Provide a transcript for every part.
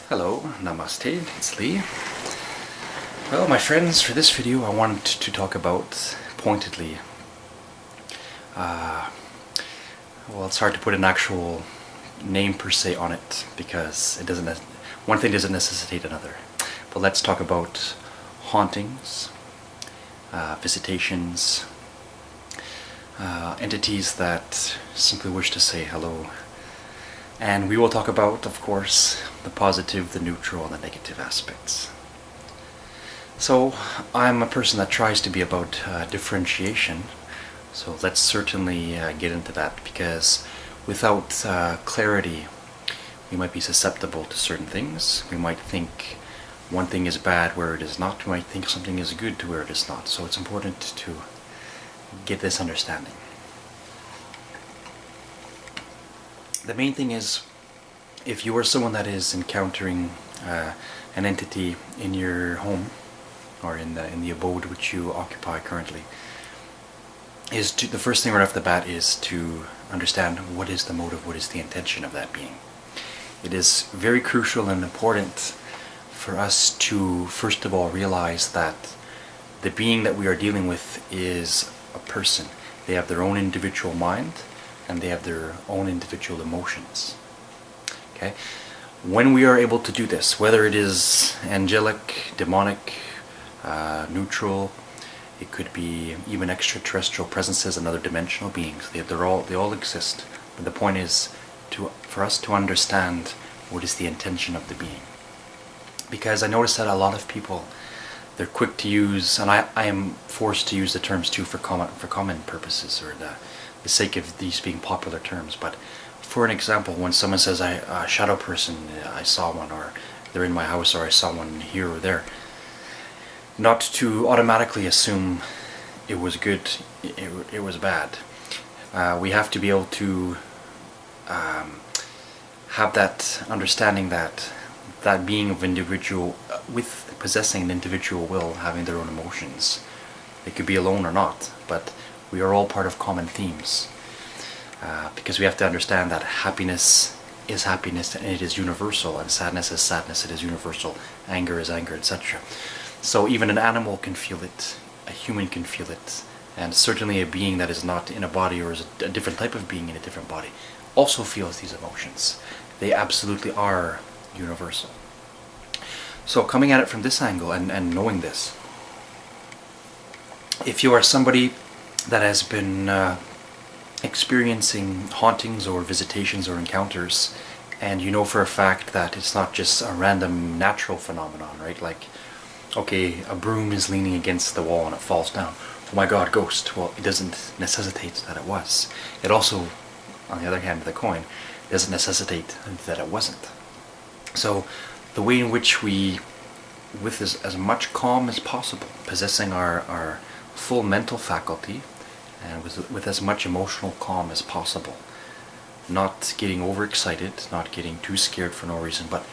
Hello, namaste, it's Lee. Well, my friends, for this video I wanted to talk about pointedly, well, it's hard to put an actual name per se on it because it doesn't, one thing doesn't necessitate another. But let's talk about hauntings, visitations, entities that simply wish to say hello. And we will talk about, of course, the positive, the neutral, and the negative aspects. So, I'm a person that tries to be about differentiation, so let's certainly get into that, because without clarity, we might be susceptible to certain things. We might think one thing is bad where it is not. We might think something is good to where it is not. So it's important to get this understanding. The main thing is, if you are someone that is encountering an entity in your home or in the abode which you occupy currently, the first thing right off the bat is to understand what is the motive, what is the intention of that being. It is very crucial and important for us to first of all realize that the being that we are dealing with is a person. They have their own individual mind, and they have their own individual emotions. Okay? When we are able to do this, whether it is angelic, demonic, neutral, it could be even extraterrestrial presences and other dimensional beings. They all exist. But the point is for us to understand what is the intention of the being. Because I notice that a lot of people, they're quick to use, and I am forced to use the terms too for common purposes, or the sake of these being popular terms. But for an example, when someone says a shadow person, I saw one, or they're in my house, or I saw one here or there, not to automatically assume it was good, it was bad. We have to be able to have that understanding that that being of individual, with possessing an individual will, having their own emotions, they could be alone or not, but we are all part of common themes, because we have to understand that happiness is happiness and it is universal, and sadness is sadness, it is universal, anger is anger, etc. So even an animal can feel it, a human can feel it, and certainly a being that is not in a body, or is a different type of being in a different body, also feels these emotions. They absolutely are universal. So coming at it from this angle and knowing this, if you are somebody that has been experiencing hauntings or visitations or encounters, and you know for a fact that it's not just a random natural phenomenon, right? Like, okay, a broom is leaning against the wall and it falls down. Oh my god, ghost. Well, it doesn't necessitate that it was. It also, on the other hand of the coin, doesn't necessitate that it wasn't. So the way in which we, with as much calm as possible, possessing our full mental faculty, and with as much emotional calm as possible, not getting overexcited, not getting too scared for no reason, but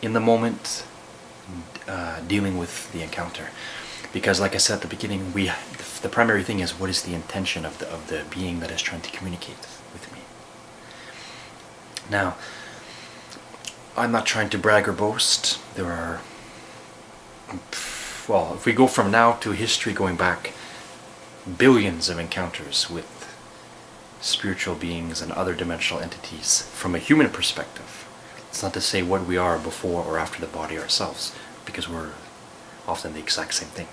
in the moment, dealing with the encounter. Because like I said at the beginning, the primary thing is, what is the intention of the being that is trying to communicate with me. Now, I'm not trying to brag or boast. There are, well, if we go from now to history going back, billions of encounters with spiritual beings and other dimensional entities from a human perspective. It's not to say what we are before or after the body ourselves, because we're often the exact same thing.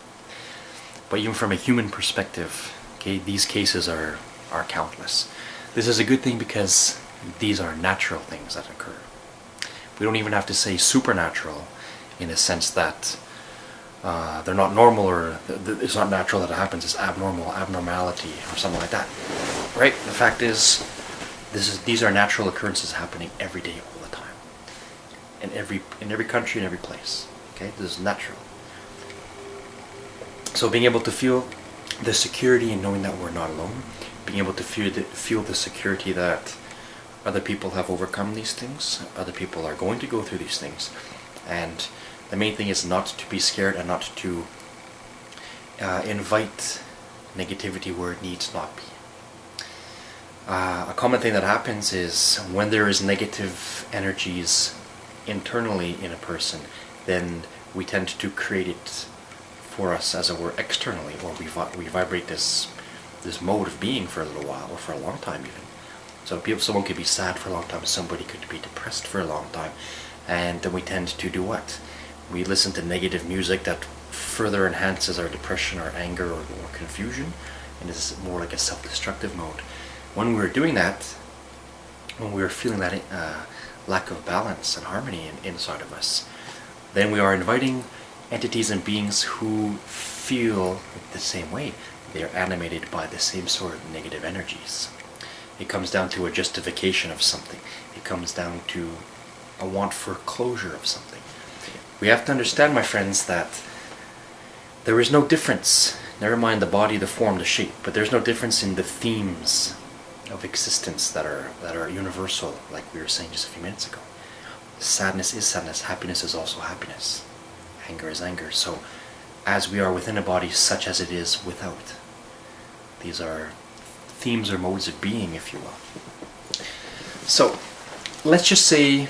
But even from a human perspective, okay, these cases are countless. This is a good thing because these are natural things that occur. We don't even have to say supernatural, in a sense that they're not normal, or it's not natural that it happens, it's abnormality, or something like that. Right? The fact is, these are natural occurrences happening every day, all the time. In every country, in every place. Okay? This is natural. So being able to feel the security and knowing that we're not alone, being able to feel the security that other people have overcome these things, other people are going to go through these things, and the main thing is not to be scared and not to invite negativity where it needs not be. A common thing that happens is when there is negative energies internally in a person, then we tend to create it for us, as it were, externally, or we vibrate this mode of being for a little while, or for a long time even. So someone could be sad for a long time, somebody could be depressed for a long time, and then we tend to do what? We listen to negative music that further enhances our depression, our anger, or confusion, and is more like a self-destructive mode. When we're doing that, when we're feeling that lack of balance and harmony inside of us, then we are inviting entities and beings who feel the same way. They are animated by the same sort of negative energies. It comes down to a justification of something. It comes down to a want for closure of something. We have to understand, my friends, that there is no difference, never mind the body, the form, the shape, but there's no difference in the themes of existence that are universal, like we were saying just a few minutes ago. Sadness is sadness, happiness is also happiness, anger is anger. So as we are within a body, such as it is without. These are themes or modes of being, if you will. So let's just say,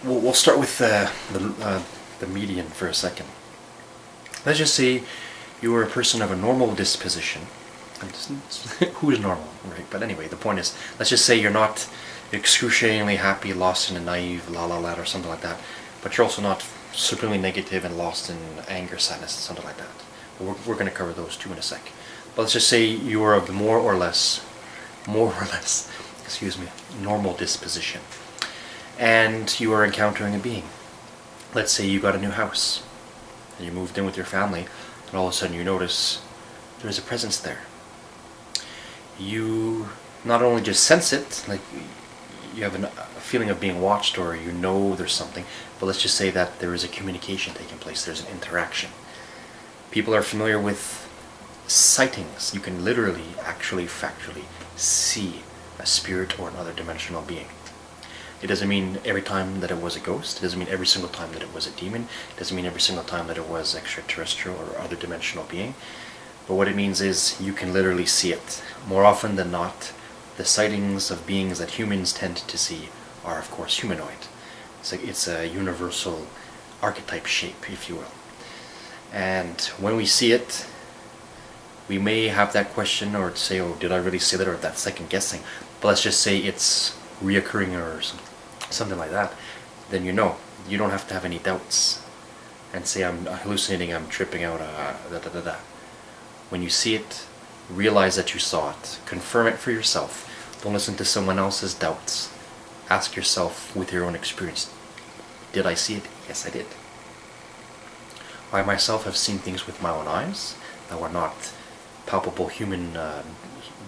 we'll start with the median for a second. Let's just say you were a person of a normal disposition. Who is normal, right? But anyway, the point is, let's just say you're not excruciatingly happy, lost in a naive la la land or something like that, but you're also not supremely negative and lost in anger, sadness, something like that. We're going to cover those two in a sec. But let's just say you are of the more or less, excuse me, normal disposition, and you are encountering a being. Let's say you got a new house, and you moved in with your family, and all of a sudden you notice there's a presence there. You not only just sense it, like you have a feeling of being watched, or you know there's something, but let's just say that there is a communication taking place, there's an interaction. People are familiar with sightings. You can literally, actually, factually see a spirit or another dimensional being. It doesn't mean every time that it was a ghost, it doesn't mean every single time that it was a demon, it doesn't mean every single time that it was extraterrestrial or other dimensional being. But what it means is you can literally see it. More often than not, the sightings of beings that humans tend to see are, of course, humanoid. It's a universal archetype shape, if you will. And when we see it, we may have that question, or say, oh, did I really see that, or that second guessing. But let's just say it's reoccurring or something like that. Then you know. You don't have to have any doubts and say, I'm hallucinating, I'm tripping out, When you see it, realize that you saw it. Confirm it for yourself. Don't listen to someone else's doubts. Ask yourself with your own experience, did I see it? Yes, I did. I myself have seen things with my own eyes that were not palpable human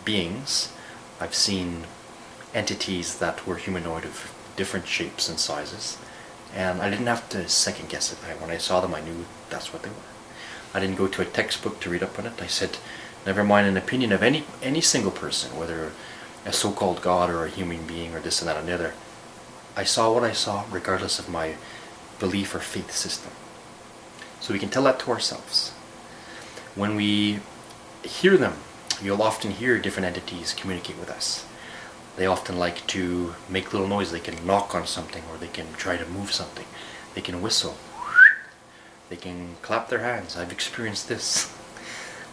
beings. I've seen entities that were humanoid of different shapes and sizes, and I didn't have to second guess it. When I saw them, I knew that's what they were. I didn't go to a textbook to read up on it. I said, never mind an opinion of any single person, whether a so-called god or a human being or this and that and the other. I saw what I saw regardless of my belief or faith system. So we can tell that to ourselves. When we hear them, you'll often hear different entities communicate with us. They often like to make little noise. They can knock on something, or they can try to move something. They can whistle. They can clap their hands. I've experienced this.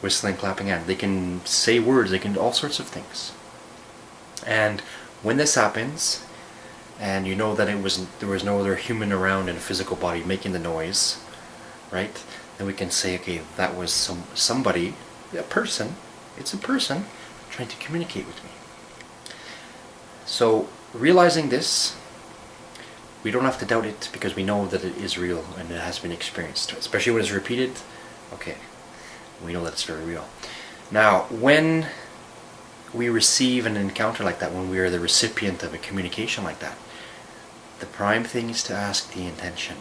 Whistling, clapping hands. They can say words. They can do all sorts of things. And when this happens, and you know that there was no other human around in a physical body making the noise, right? Then we can say, okay, that was somebody, a person. It's a person trying to communicate with me. So realizing this, we don't have to doubt it, because we know that it is real and it has been experienced. Especially when it's repeated, okay, we know that it's very real. Now, when we receive an encounter like that, when we are the recipient of a communication like that, the prime thing is to ask the intention.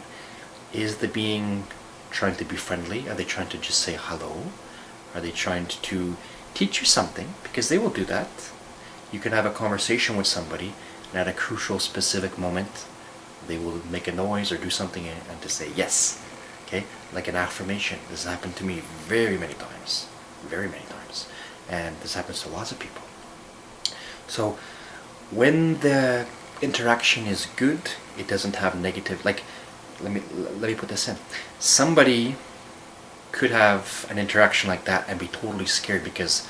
Is the being trying to be friendly? Are they trying to just say hello? Are they trying to teach you something? Because they will do that. You can have a conversation with somebody, and at a crucial, specific moment, they will make a noise or do something and to say yes. Okay? Like an affirmation. This has happened to me very many times. Very many times. And this happens to lots of people. So when the interaction is good, it doesn't have negative, like, let me put this in. Somebody could have an interaction like that and be totally scared because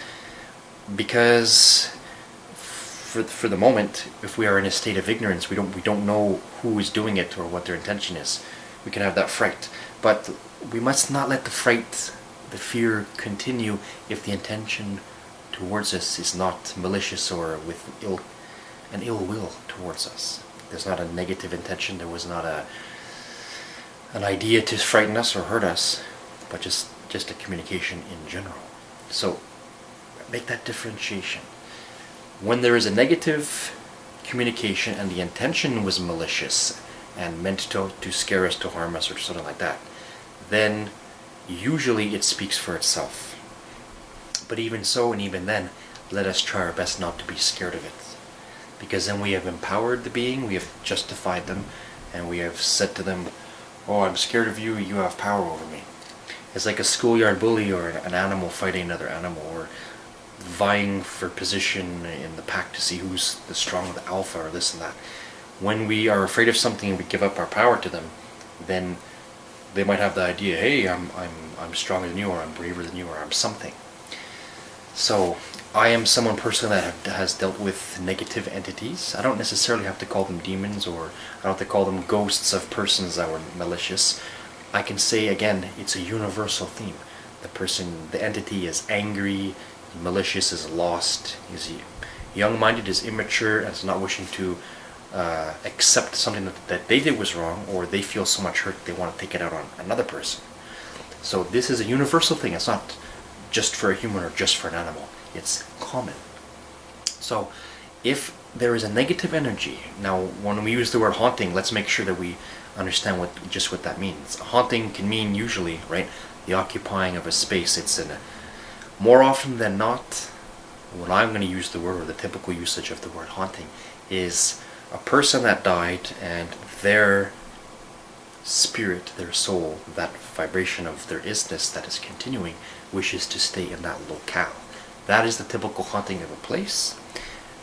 for the moment, if we are in a state of ignorance, we don't know who is doing it or what their intention is. We can have that fright, but we must not let the fright, the fear continue if the intention towards us is not malicious or with an ill will towards us. There's not a negative intention. There was not an idea to frighten us or hurt us, but just a communication in general. So make that differentiation. When there is a negative communication and the intention was malicious and meant to scare us, to harm us, or something like that, then usually it speaks for itself. But even so, and even then, let us try our best not to be scared of it. Because then we have empowered the being, we have justified them, and we have said to them, oh, I'm scared of you, you have power over me. It's like a schoolyard bully or an animal fighting another animal, or vying for position in the pack to see who's the strong, the alpha, or this and that. When we are afraid of something and we give up our power to them, then they might have the idea, hey, I'm stronger than you, or I'm braver than you, or I'm something. So I am someone personally that has dealt with negative entities. I don't necessarily have to call them demons, or I don't have to call them ghosts of persons that were malicious. I can say, again, it's a universal theme. The entity is angry, malicious, is lost, is young-minded, is immature, and is not wishing to accept something that they did was wrong, or they feel so much hurt they want to take it out on another person. So this is a universal thing. It's not just for a human or just for an animal. It's common. So if there is a negative energy, now when we use the word haunting, let's make sure that we understand what that means. A haunting can mean usually, right, the occupying of a space. It's more often than not, when I'm going to use the word, or the typical usage of the word haunting, is a person that died and their spirit, their soul, that vibration of their isness that is continuing, wishes to stay in that locale. That is the typical haunting of a place.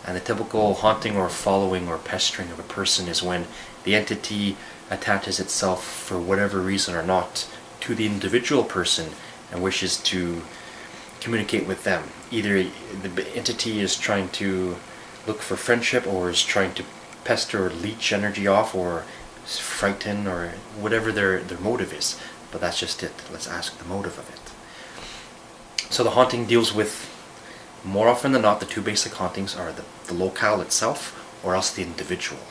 And the typical haunting or following or pestering of a person is when the entity attaches itself, for whatever reason or not, to the individual person and wishes to communicate with them. Either the entity is trying to look for friendship, or is trying to pester or leech energy off, or frighten, or whatever their motive is. But that's just it. Let's ask the motive of it. So the haunting deals with, more often than not, the two basic hauntings are the locale itself, or else the individual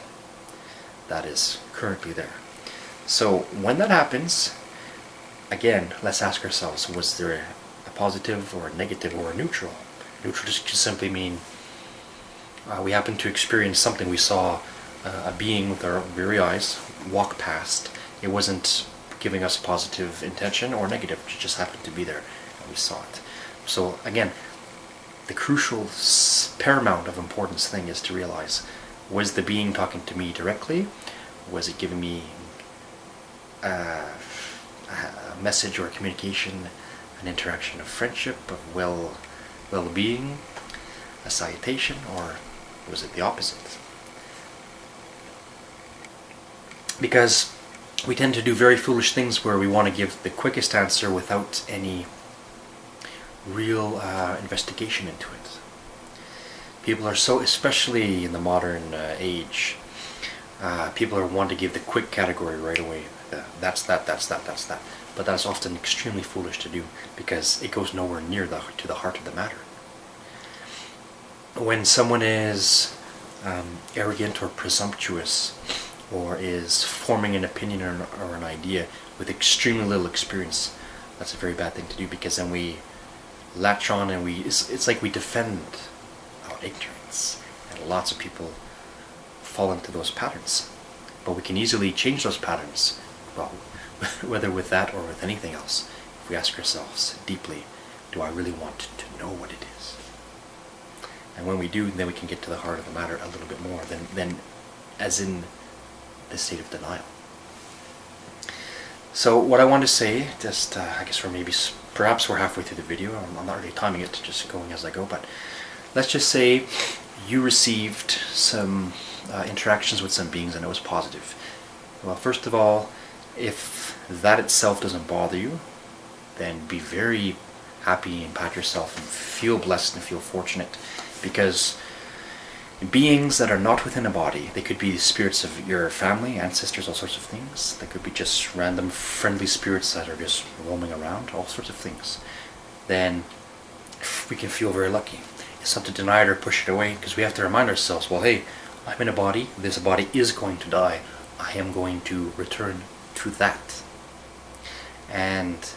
that is currently there. So when that happens, again, let's ask ourselves, was there a positive or a negative or a neutral? Neutral just could simply mean we happened to experience something. We saw a being with our very eyes walk past. It wasn't giving us positive intention or negative. It just happened to be there and we saw it. So again, the crucial, paramount of importance thing is to realize, was the being talking to me directly? Was it giving me a message or a communication, an interaction of friendship, of well-being, a salutation, or was it the opposite? Because we tend to do very foolish things where we want to give the quickest answer without any real investigation into it. People are so, especially in the modern age, people are wanting to give the quick category right away. That's that. But that's often extremely foolish to do, because it goes nowhere near to the heart of the matter. When someone is arrogant or presumptuous, or is forming an opinion or an idea with extremely little experience, that's a very bad thing to do, because then we latch on and it's like we defend our ignorance, and lots of people fall into those patterns. But we can easily change those patterns, well, whether with that or with anything else, if we ask ourselves deeply, do I really want to know what it is? And when we do, then we can get to the heart of the matter a little bit more than as in the state of denial. So what I want to say, just I guess perhaps we're halfway through the video. I'm not really timing it, just going as I go, but let's just say you received some interactions with some beings and it was positive. Well, first of all, if that itself doesn't bother you, then be very happy and pat yourself and feel blessed and feel fortunate, because beings that are not within a body, they could be spirits of your family, ancestors, all sorts of things. They could be just random friendly spirits that are just roaming around, all sorts of things. Then we can feel very lucky. It's not to deny it or push it away, because we have to remind ourselves, well, hey, I'm in a body, this body is going to die, I am going to return to that. And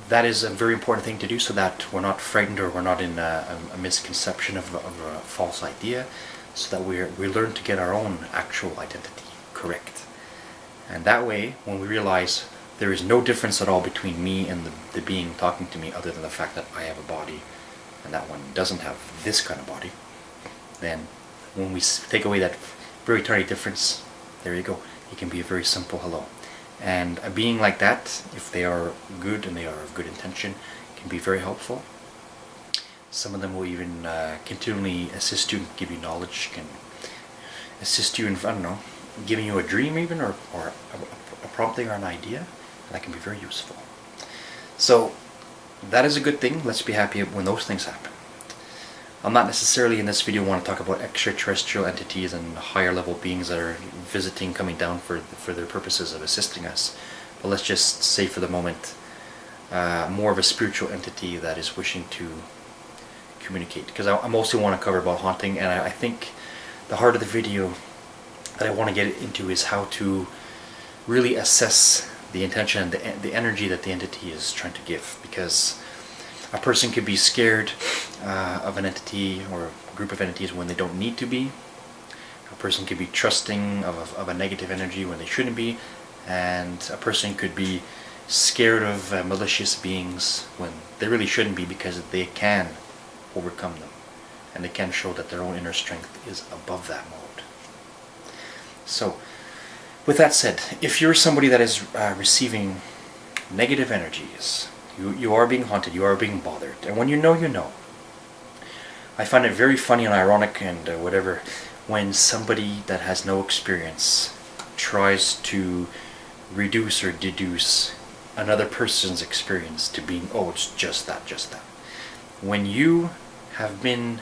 that is a very important thing to do, so that we're not frightened or we're not in a misconception of a false idea, so that we learn to get our own actual identity correct. And that way, when we realize there is no difference at all between me and the being talking to me, other than the fact that I have a body and that one doesn't have this kind of body, then when we take away that very tiny difference, there you go. It can be a very simple hello. And a being like that, if they are good and they are of good intention, can be very helpful. Some of them will even continually assist you, give you knowledge, can assist you in, I don't know, giving you a dream even, or a prompting or an idea. And that can be very useful. So that is a good thing. Let's be happy when those things happen. I'm not necessarily in this video want to talk about extraterrestrial entities and higher level beings that are visiting, coming down for their purposes of assisting us. But let's just say for the moment, more of a spiritual entity that is wishing to communicate. Because I mostly want to cover about haunting, and I think the heart of the video that I want to get into is how to really assess the intention and the energy that the entity is trying to give. Because a person could be scared of an entity or a group of entities when they don't need to be. A person could be trusting of a negative energy when they shouldn't be. And a person could be scared of malicious beings when they really shouldn't be, because they can overcome them. And they can show that their own inner strength is above that mode. So, with that said, if you're somebody that is receiving negative energies, you are being haunted, you are being bothered, and when you know, you know. I find it very funny and ironic and whatever when somebody that has no experience tries to reduce or deduce another person's experience to being, oh, it's just that, just that. When you have been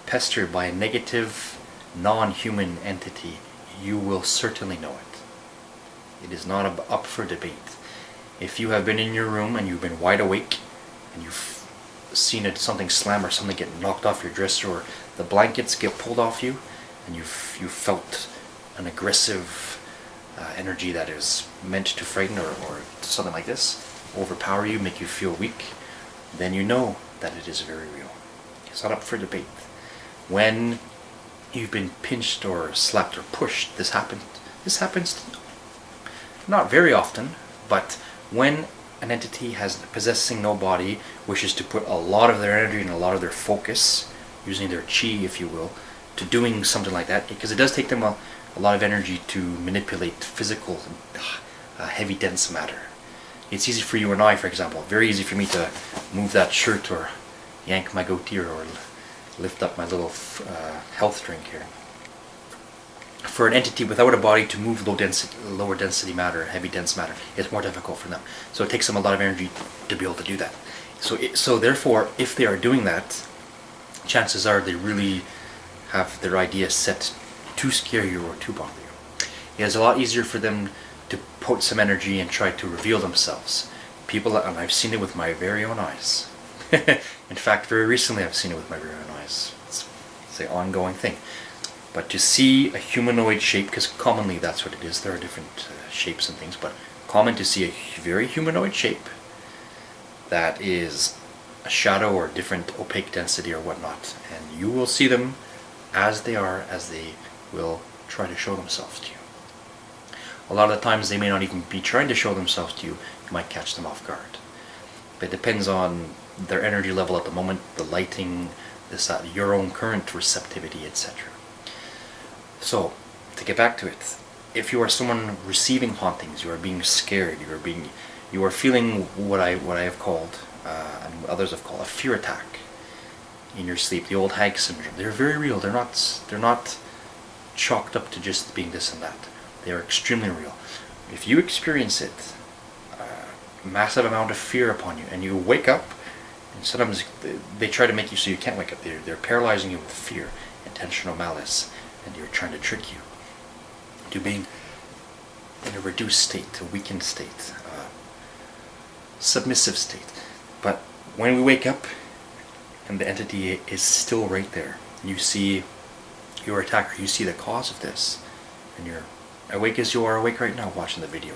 pestered by a negative, non-human entity, you will certainly know it. It is not up for debate. If you have been in your room and you've been wide awake and you've seen something slam or something get knocked off your dresser, or the blankets get pulled off you, and you've felt an aggressive energy that is meant to frighten or something like this, overpower you, make you feel weak, then you know that it is very real. It's not up for debate. When you've been pinched or slapped or pushed, this happens not very often, but when an entity possessing no body wishes to put a lot of their energy and a lot of their focus, using their chi, if you will, to doing something like that, because it does take them a lot of energy to manipulate physical, heavy, dense matter. It's easy for you and I, for example, very easy for me to move that shirt or yank my goatee or lift up my little health drink here. For an entity without a body to move lower density matter, heavy dense matter, it's more difficult for them. So it takes them a lot of energy to be able to do that. So therefore, if they are doing that, chances are they really have their idea set to scare you or to bother you. It is a lot easier for them to put some energy and try to reveal themselves. People, and I've seen it with my very own eyes. In fact, very recently I've seen it with my very own eyes. It's an ongoing thing. But to see a humanoid shape, because commonly that's what it is, there are different shapes and things, but common to see a very humanoid shape that is a shadow or different opaque density or whatnot, and you will see them as they are, as they will try to show themselves to you. A lot of the times they may not even be trying to show themselves to you, you might catch them off guard. But it depends on their energy level at the moment, the lighting, your own current receptivity, etc. So, to get back to it, if you are someone receiving hauntings, you are being scared, you are feeling what I have called, and others have called, a fear attack in your sleep, the old hag syndrome. They're very real. They're not chalked up to just being this and that. They are extremely real. If you experience it, massive amount of fear upon you, and you wake up, and sometimes they try to make you so you can't wake up. They're paralyzing you with fear, intentional malice, and you're trying to trick you to being in a reduced state, a weakened state, submissive state. But when we wake up and the entity is still right there, you see your attacker, you see the cause of this, and you're awake as you are awake right now watching the video,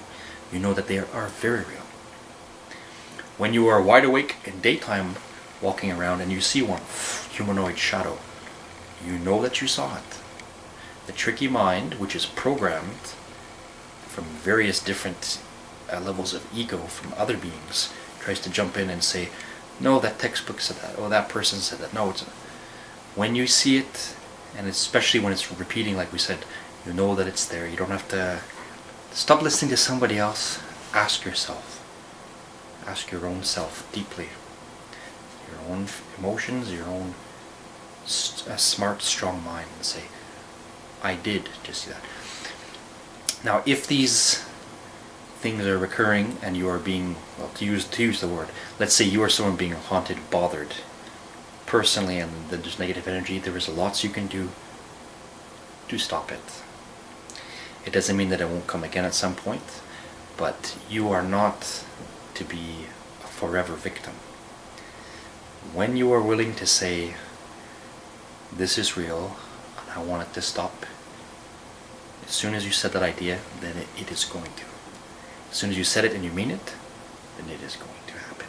you know that they are very real. When you are wide awake in daytime walking around and you see one humanoid shadow, you know that you saw it. The tricky mind, which is programmed from various different levels of ego from other beings, tries to jump in and say, no, that textbook said that, oh, that person said that. No, when you see it, and especially when it's repeating, like we said, you know that it's there. You don't have to stop listening to somebody else. Ask yourself. Ask your own self deeply. Your own emotions, your own smart, strong mind, and say, I did just see that. Now, if these things are recurring and you are being, well, to use the word, let's say you are someone being haunted, bothered personally, and then there's negative energy, there is lots you can do to stop it. It doesn't mean that it won't come again at some point, but you are not to be a forever victim. When you are willing to say, this is real, and I want it to stop, as soon as you said that idea, then it is going to. As soon as you said it and you mean it, then it is going to happen.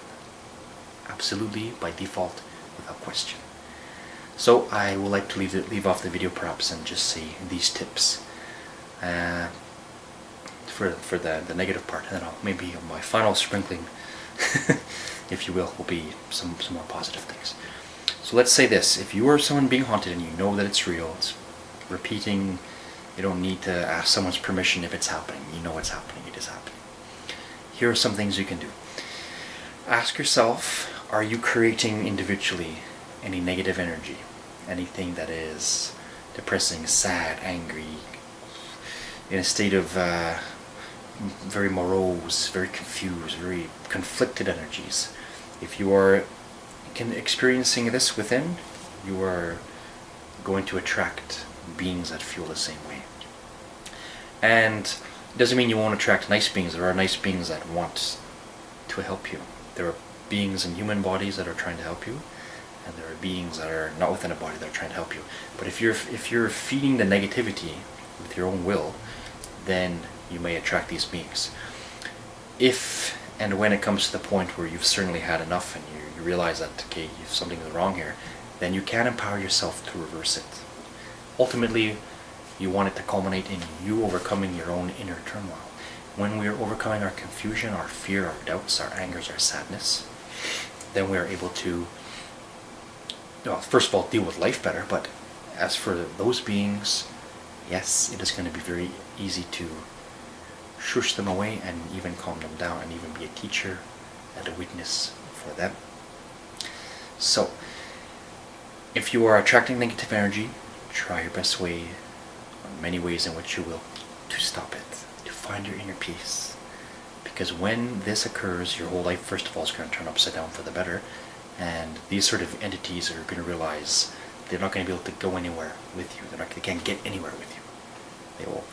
Absolutely, by default, without question. So I would like to leave off the video perhaps and just say these tips for the negative part, and then maybe my final sprinkling, if you will be some more positive things. So let's say this: if you are someone being haunted and you know that it's real, it's repeating, you don't need to ask someone's permission if it's happening. You know it's happening. It is happening. Here are some things you can do. Ask yourself, are you creating individually any negative energy? Anything that is depressing, sad, angry, in a state of very morose, very confused, very conflicted energies. If you are experiencing this within, you are going to attract beings that feel the same way. And it doesn't mean you won't attract nice beings. There are nice beings that want to help you. There are beings in human bodies that are trying to help you, and there are beings that are not within a body that are trying to help you. But if you're feeding the negativity with your own will, then you may attract these beings. If and when it comes to the point where you've certainly had enough and you realize that, okay, something is wrong here, then you can empower yourself to reverse it. Ultimately, you want it to culminate in you overcoming your own inner turmoil. When we are overcoming our confusion, our fear, our doubts, our angers, our sadness, then we are able to, well, first of all, deal with life better. But as for those beings, yes, it is going to be very easy to shush them away and even calm them down and even be a teacher and a witness for them. So, if you are attracting negative energy, try your best way, or many ways in which you will, to stop it, to find your inner peace. Because when this occurs, your whole life, first of all, is going to turn upside down for the better, and these sort of entities are going to realize they're not going to be able to go anywhere with you. They can't get anywhere with you. They will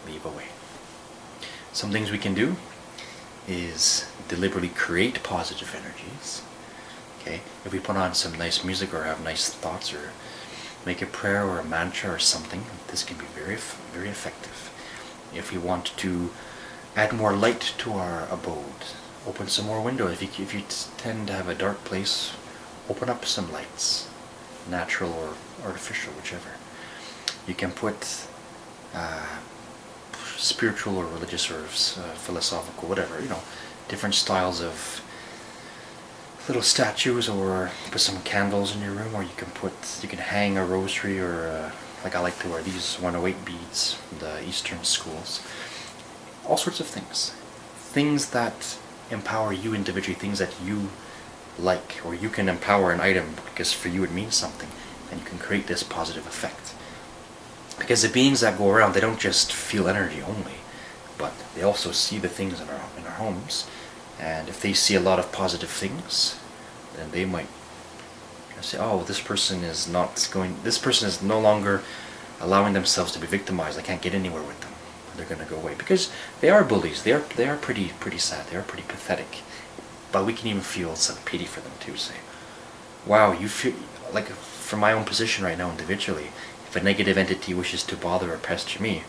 leave away. Some things we can do is deliberately create positive energies. Okay, if we put on some nice music or have nice thoughts or make a prayer or a mantra or something, this can be very, very effective. If we want to add more light to our abode, open some more windows. If you tend to have a dark place, open up some lights, natural or artificial, whichever. You can put spiritual or religious or philosophical, whatever, different styles of little statues, or put some candles in your room, or you can hang a rosary, or like I like to wear these 108 beads from the Eastern schools. All sorts of things that empower you individually, things that you like, or you can empower an item because for you it means something, and you can create this positive effect. Because the beings that go around, they don't just feel energy only, but they also see the things in our homes. And if they see a lot of positive things, then they might say, oh, this person is no longer allowing themselves to be victimized. I can't get anywhere with them. They're going to go away, because they are bullies. They are pretty sad. They are pretty pathetic. But we can even feel some pity for them too. Say, wow, you feel like, from my own position right now individually, if a negative entity wishes to bother or pester me,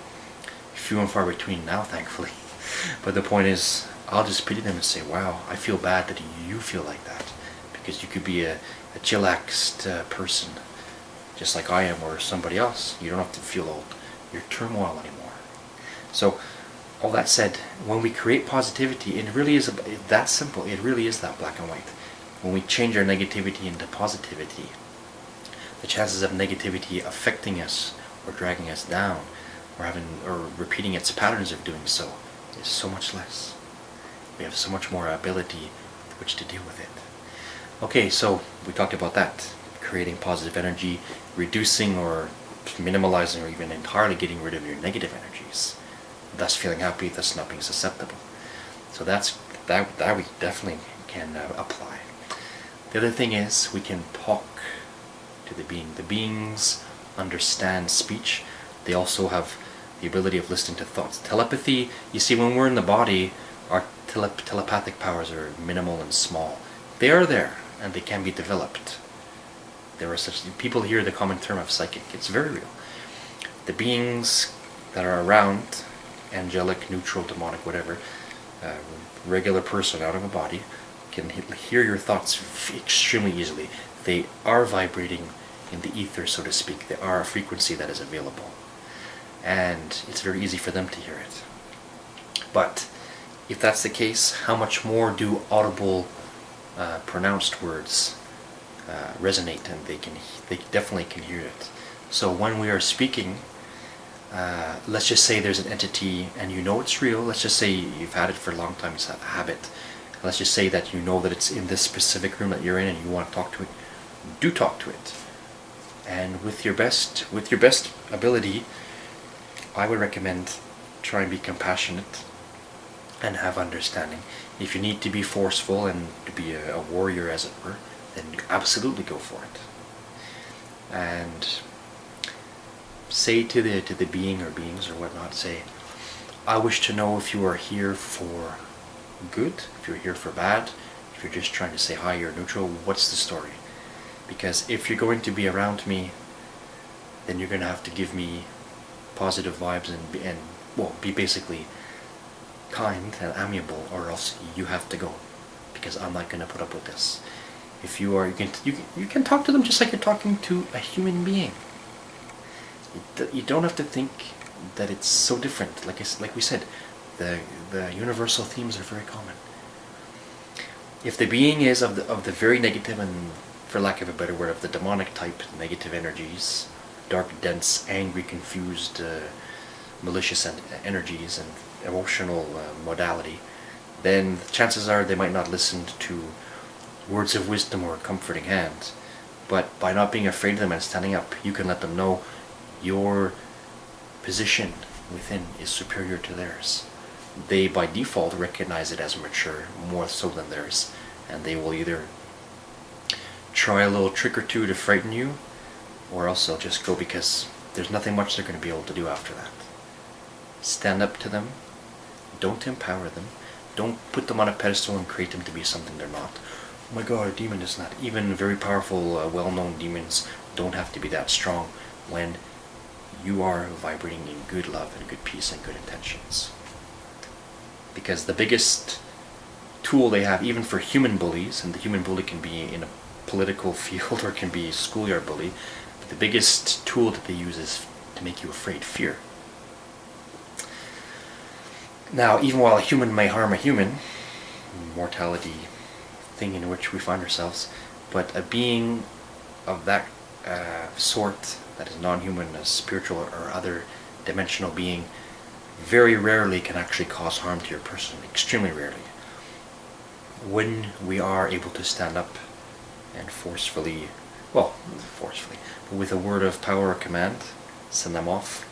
few and far between now, thankfully. But the point is, I'll just pity them and say, wow, I feel bad that you feel like that, because you could be a chillaxed person, just like I am, or somebody else. You don't have to feel all your turmoil anymore. So, all that said, when we create positivity, it really is that simple. It really is that black and white. When we change our negativity into positivity, the chances of negativity affecting us or dragging us down or repeating its patterns of doing so is so much less. We have so much more ability with which to deal with it. Okay, so we talked about that. Creating positive energy, reducing or minimalizing or even entirely getting rid of your negative energies. Thus feeling happy, thus not being susceptible. So that we definitely can apply. The other thing is, we can talk to the being. The beings understand speech. They also have the ability of listening to thoughts. Telepathy, you see, when we're in the body, our telepathic powers are minimal and small. They are there, and they can be developed. There are such people hear the common term of psychic. It's very real. The beings that are around, angelic, neutral, demonic, whatever, regular person out of a body, can hear your thoughts extremely easily. They are vibrating in the ether, so to speak. They are a frequency that is available, and it's very easy for them to hear it. But if that's the case, how much more do audible, pronounced words resonate, and they definitely can hear it. So when we are speaking, let's just say there's an entity and you know it's real. Let's just say you've had it for a long time, it's a habit. Let's just say that you know that it's in this specific room that you're in and you want to talk to it. Do talk to it. And with your best ability, I would recommend try and be compassionate and have understanding. If you need to be forceful and to be a warrior, as it were, then absolutely go for it. And say to the being or beings or whatnot, say, I wish to know if you are here for good, if you're here for bad, if you're just trying to say hi, you're neutral, what's the story? Because if you're going to be around me, then you're going to have to give me positive vibes and be basically kind and amiable, or else you have to go, because I'm not going to put up with this. If you are, you can talk to them just like you're talking to a human being. You don't have to think that it's so different. Like we said, the universal themes are very common. If the being is of the very negative, and for lack of a better word, of the demonic type, negative energies, dark, dense, angry, confused, malicious energies and emotional modality, then chances are they might not listen to words of wisdom or comforting hands. But by not being afraid of them and standing up, you can let them know your position within is superior to theirs. They by default recognize it as mature, more so than theirs, and they will either try a little trick or two to frighten you, or else they'll just go, because there's nothing much they're going to be able to do after that. Stand up to them. Don't empower them. Don't put them on a pedestal and create them to be something they're not. Oh my god, a demon is not. Even very powerful, well-known demons don't have to be that strong when you are vibrating in good love and good peace and good intentions. Because the biggest tool they have, even for human bullies, and the human bully can be in a political field or can be a schoolyard bully, but the biggest tool that they use is to make you afraid, fear. Now, even while a human may harm a human, mortality thing in which we find ourselves, but a being of that sort, that is non-human, a spiritual or other dimensional being, very rarely can actually cause harm to your person, extremely rarely. When we are able to stand up and forcefully, but with a word of power or command, send them off.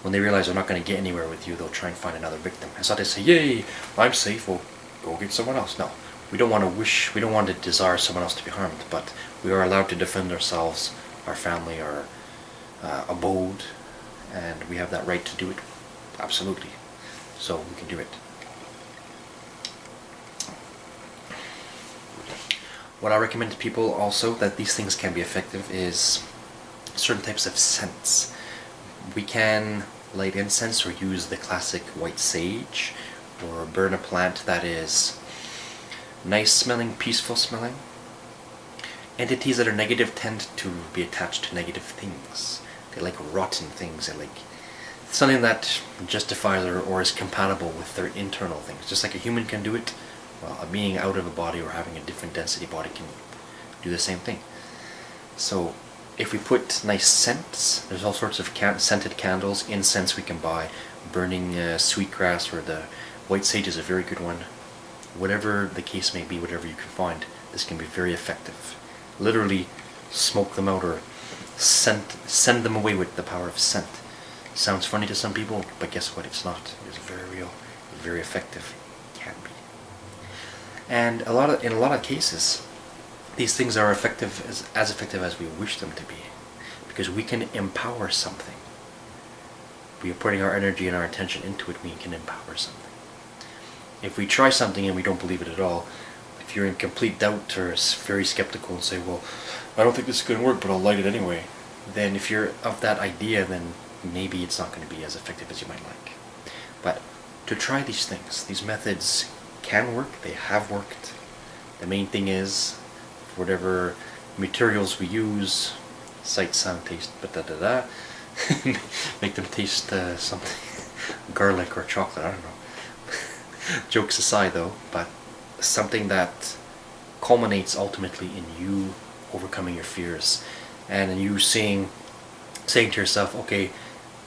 When they realize they're not going to get anywhere with you, they'll try and find another victim. It's not to say, yay, I'm safe, well, go get someone else. No, we don't want to desire someone else to be harmed, but we are allowed to defend ourselves, our family, our abode, and we have that right to do it, absolutely. So we can do it. What I recommend to people also that these things can be effective is certain types of scents. We can light incense or use the classic white sage, or burn a plant that is nice smelling, peaceful smelling. Entities that are negative tend to be attached to negative things. They like rotten things, and like something that justifies or is compatible with their internal things. Just like a human can do it, well, a being out of a body or having a different density body can do the same thing. So if we put nice scents, there's all sorts of scented candles, incense we can buy, burning sweetgrass, or the white sage is a very good one. Whatever the case may be, whatever you can find, this can be very effective. Literally smoke them out or send them away with the power of scent. Sounds funny to some people, but guess what? It's not. It's very real, very effective. Can be. And in a lot of cases, these things are effective as effective as we wish them to be, because we can empower something. We are putting our energy and our attention into it. We can empower something. If we try something and we don't believe it at all, if you're in complete doubt or very skeptical and say, well, I don't think this is going to work, but I'll light it anyway, then if you're of that idea, then maybe it's not going to be as effective as you might like. But to try these things, these methods can work, they have worked. The main thing is, whatever materials we use, sight, sound, taste, make them taste something, garlic or chocolate, I don't know. Jokes aside though, but something that culminates ultimately in you overcoming your fears, and in you saying to yourself, okay,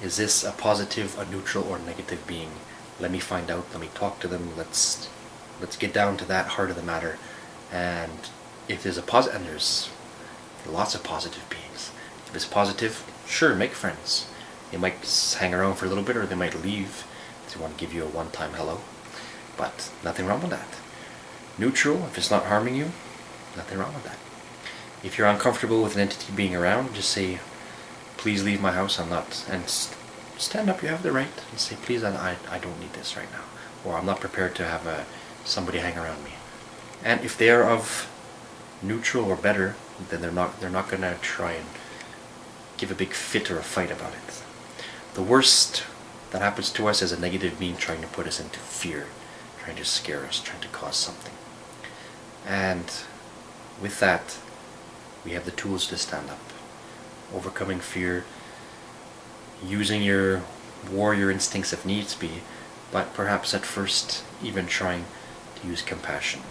is this a positive, a neutral, or a negative being? Let me find out, let me talk to them, let's get down to that heart of the matter. And if there's a positive, and there's lots of positive beings, if it's positive, sure, make friends. They might hang around for a little bit, or they might leave if they want to give you a one-time hello, but nothing wrong with that. Neutral, if it's not harming you, nothing wrong with that. If you're uncomfortable with an entity being around, just say, please leave my house, I'm not, and stand up, you have the right, and say, please, I don't need this right now, or I'm not prepared to have somebody hang around me. And if they are of neutral or better, then they're not going to try and give a big fit or a fight about it. The worst that happens to us is a negative being trying to put us into fear, trying to scare us, trying to cause something. And with that, we have the tools to stand up. Overcoming fear, using your warrior instincts if needs be, but perhaps at first even trying to use compassion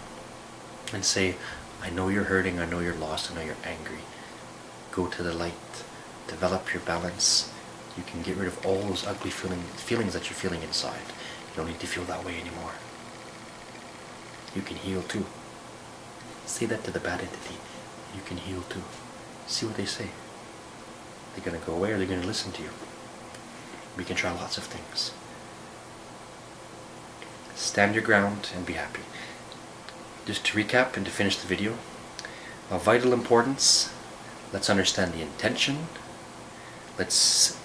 and say, I know you're hurting, I know you're lost, I know you're angry. Go to the light, develop your balance. You can get rid of all those ugly feelings that you're feeling inside. You don't need to feel that way anymore. You can heal too. Say that to the bad entity. You can heal too. See what they say. They're going to go away, or they're going to listen to you. We can try lots of things. Stand your ground and be happy. Just to recap and to finish the video, of vital importance, let's understand the intention. Let's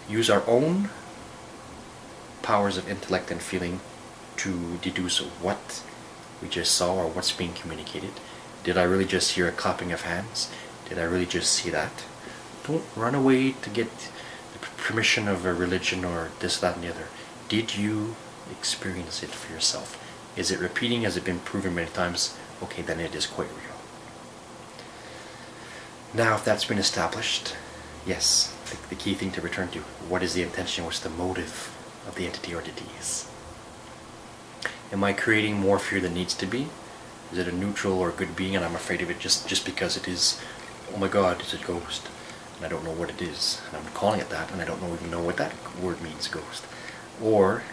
use our own powers of intellect and feeling to deduce what we just saw or what's being communicated. Did I really just hear a clapping of hands? Did I really just see that? Don't run away to get the permission of a religion or this, that, and the other. Did you experience it for yourself? Is it repeating? Has it been proven many times? Okay, then it is quite real. Now, if that's been established, yes, the key thing to return to, what is the intention? What's the motive of the entity or entities? Am I creating more fear than needs to be? Is it a neutral or a good being and I'm afraid of it just because it is, oh my god, it's a ghost, and I don't know what it is, and I'm calling it that, and I don't even know what that word means, ghost? Or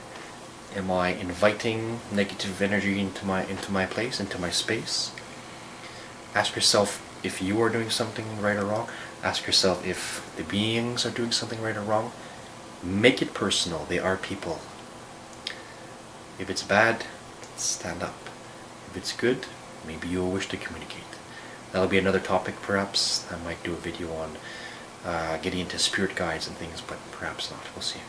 am I inviting negative energy into my place, into my space? Ask yourself if you are doing something right or wrong. Ask yourself if the beings are doing something right or wrong. Make it personal. They are people. If it's bad, stand up. If it's good, maybe you'll wish to communicate. That'll be another topic perhaps. I might do a video on getting into spirit guides and things, but perhaps not. We'll see.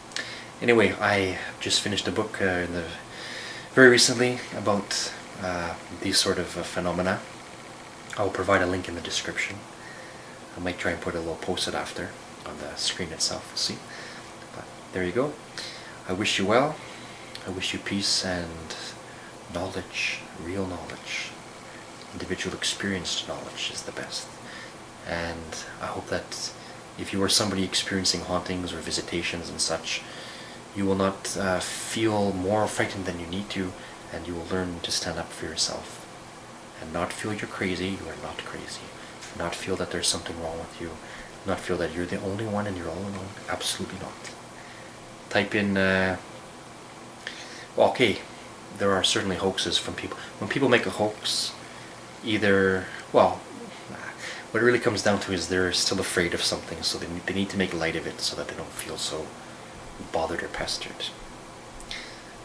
Anyway, I just finished a book very recently about these sort of phenomena. I'll provide a link in the description. I might try and put a little post-it after on the screen itself. We'll see. But there you go. I wish you well. I wish you peace and knowledge, real knowledge. Individual experienced knowledge is the best. And I hope that if you are somebody experiencing hauntings or visitations and such, you will not feel more frightened than you need to, and you will learn to stand up for yourself and not feel you're crazy. You are not crazy. Not feel that there's something wrong with you. Not feel that you're the only one and you're all alone. Absolutely not. Type in well, okay, there are certainly hoaxes from people. When people make a hoax, either, well, what it really comes down to is they're still afraid of something, so they need to make light of it so that they don't feel so bothered or pestered.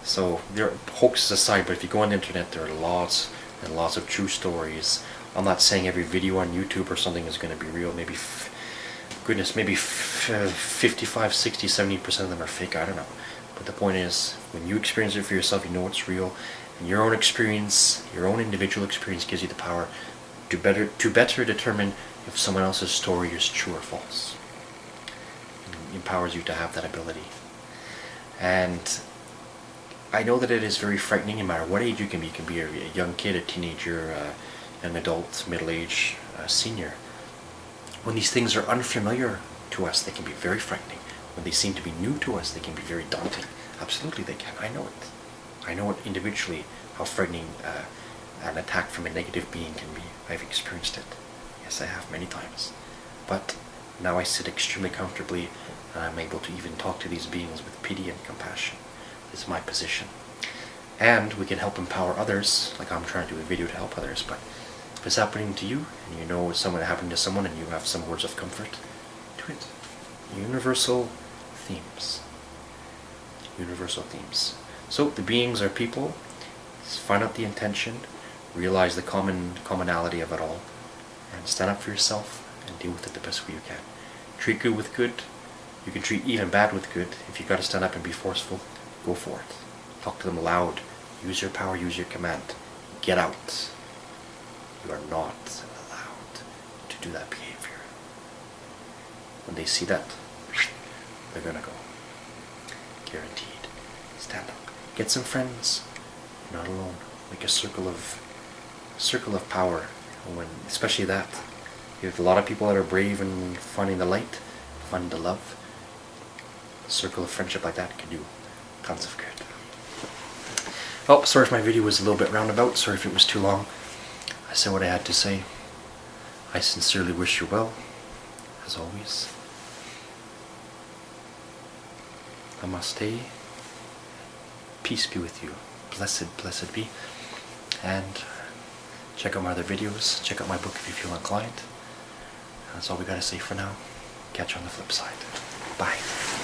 So there are hoaxes aside, but if you go on the internet, there are lots and lots of true stories. I'm not saying every video on YouTube or something is going to be real. Maybe, goodness, maybe 55, 60, 70% of them are fake. I don't know. But the point is, when you experience it for yourself, you know it's real. And your own experience, your own individual experience gives you the power to better determine if someone else's story is true or false. It empowers you to have that ability. And I know that it is very frightening no matter what age you can be. You can be a young kid, a teenager, an adult, middle-aged, senior. When these things are unfamiliar to us, they can be very frightening. When they seem to be new to us, they can be very daunting. Absolutely they can. I know it. I know it individually, how frightening an attack from a negative being can be. I've experienced it. Yes, I have many times. But now I sit extremely comfortably, and I'm able to even talk to these beings with pity and compassion. This is my position. And we can help empower others, like I'm trying to do a video to help others, but if it's happening to you, and you know it's happening to someone, and you have some words of comfort, do it. Universal themes. Universal themes. So the beings are people. Find out the intention, realize the commonality of it all, and stand up for yourself and deal with it the best way you can. Treat good with good. You can treat even bad with good. If you've got to stand up and be forceful, go for it. Talk to them loud. Use your power, use your command. Get out. You are not allowed to do that behavior. When they see that, they're gonna go. Guaranteed. Stand up. Get some friends. You're not alone. Make a circle of power. When, especially that, you have a lot of people that are brave and finding the light, finding the love. A circle of friendship like that can do tons of good. Oh, sorry if my video was a little bit roundabout. Sorry if it was too long. I said what I had to say. I sincerely wish you well, as always. Namaste. Peace be with you. Blessed, blessed be. And check out my other videos. Check out my book if you feel inclined. That's all we gotta say for now. Catch you on the flip side. Bye.